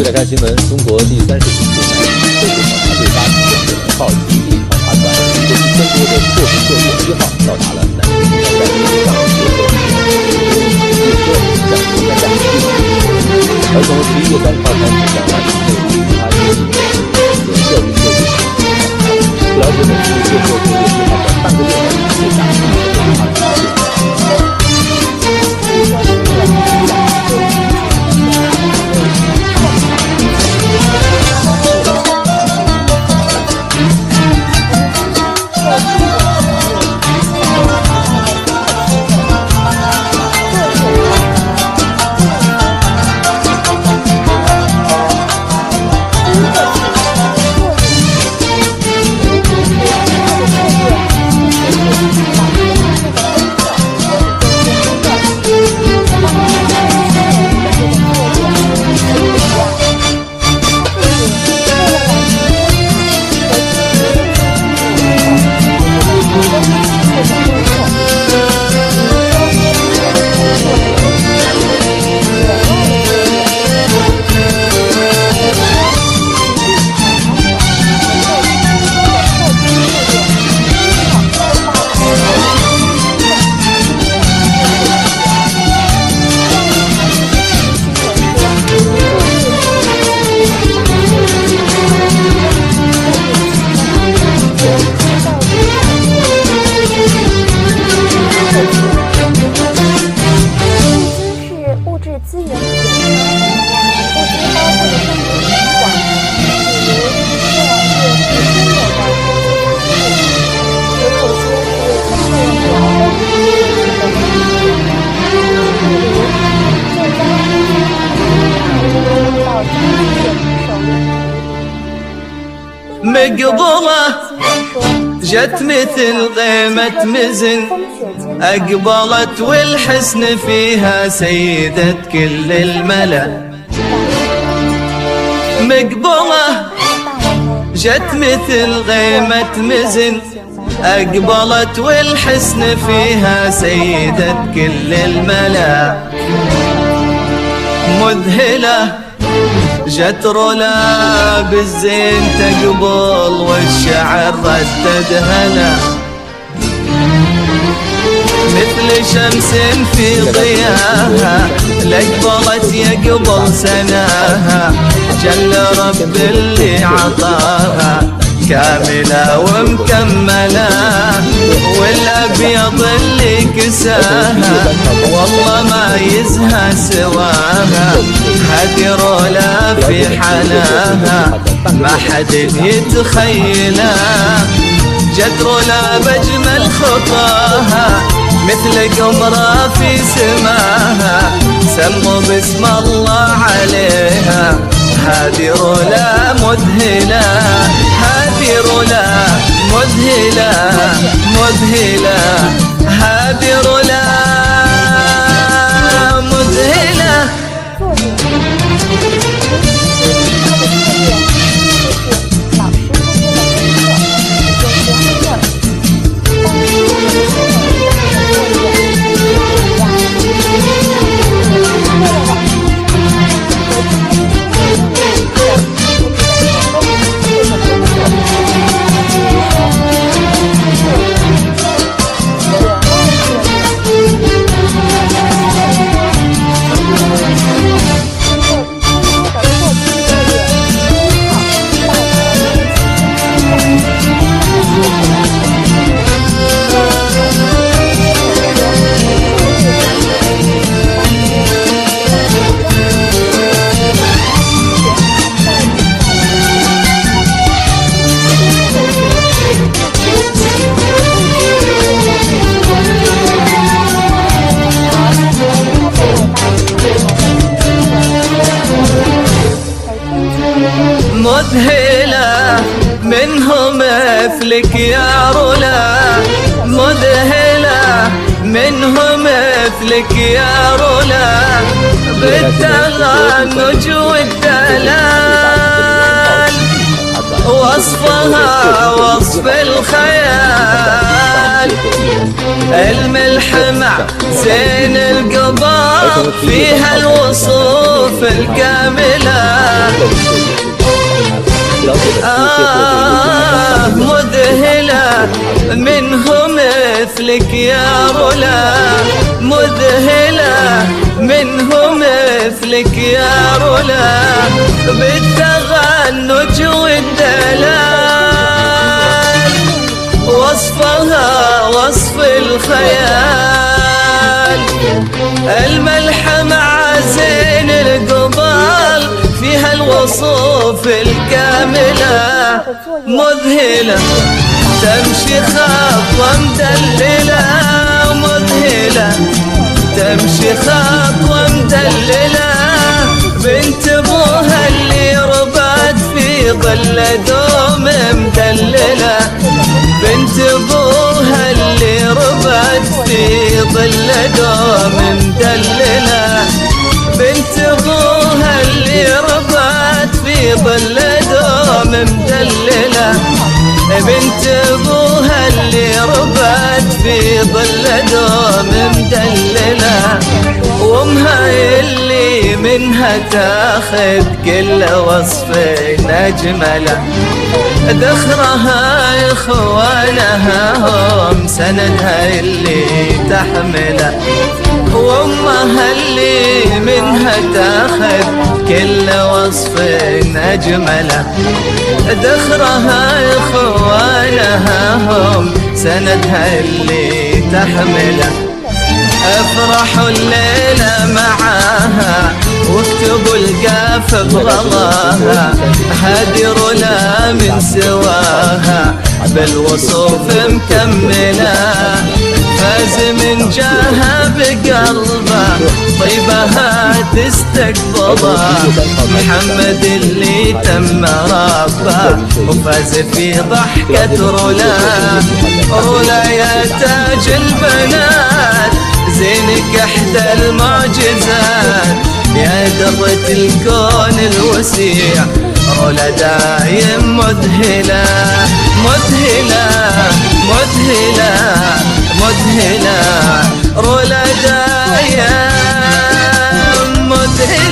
续来看新闻，中国第30次南极科学考察队8级建设号极地考察团，经过1000多的破冰作业，1号到达了南极挑战上学和列车向中山站进行，而从11月30号开始向南极内部其他基地的设备作业。据了解，每次列车作业只花半个月就达成了考察进度。مقبضة جت مثل غيمة مزن، أقبلت والحسن فيها سيدة كل الملا. مقبضة جت مثل غيمة مزن، أقبلت والحسن فيها سيدة كل الملا. مذهلة جت رلا بالزين تقبل والشعر ردد هلا، مثل شمس في ضياها لقبلت يقبل سناها. جل رب اللي عطاها كاملة ومكملة، والأبيض اللي كساها والله ما يزهى سواها. هدي رولا في حلاها ما حد يتخيلها، جت رولا بأجمل خطاها مثل قمرة في سماها، سموا باسم الله عليها. هذه رولا مذهلة، هذه رولا مذهلة مذهلة، هذه رولا مذهلة. مذهلة منهم مثلك يا رولا، مذهلة منهم مثلك يا رولا، بالتغنج والدلال وصفها وصف الخيال. الملحمة زين القبال فيها الوصوف الكاملة مذهلة منه مثلك يا رولا مذهلة منه مثلك يا رولا بالتغنج والدلال وصفها وصف الخيال الملحة مع زين القبال فيها الوصوف الكاملة مذهلة تمشي خطوة مدللة مذهلة تمشي خطوة مدللة بنت ابوها اللي ربت في ظل دوم مدللة بنت ابوها اللي ربت في ظل دوم مدللة بنت ابوها اللي ربت في ظل دوم مدللة بنت ابوها اللي ربت في ظل دوم مدللة وامها اللي منها تاخذ كل وصف نجمله ذخرها اخوانها هم سندها اللي تحمله وامها اللي منها تاخذ كل وصف نجمله ذخرها اخوانها هم سندها اللي تحمله افرحوا الليلة معاها واكتبوا القاف بغلاها هدر لا من سواها بالوصوف مكملة فاز من جاها بقلبه طيبها تستقبله محمد اللي تم ربه وفاز في ضحكة رولا رولا يا تاج البنات زينك احدى المعجزات يا درة الكون الوسيع رولا دايم مذهلة مذهلة مذهلة مذهلة رولا دايم مذهلة.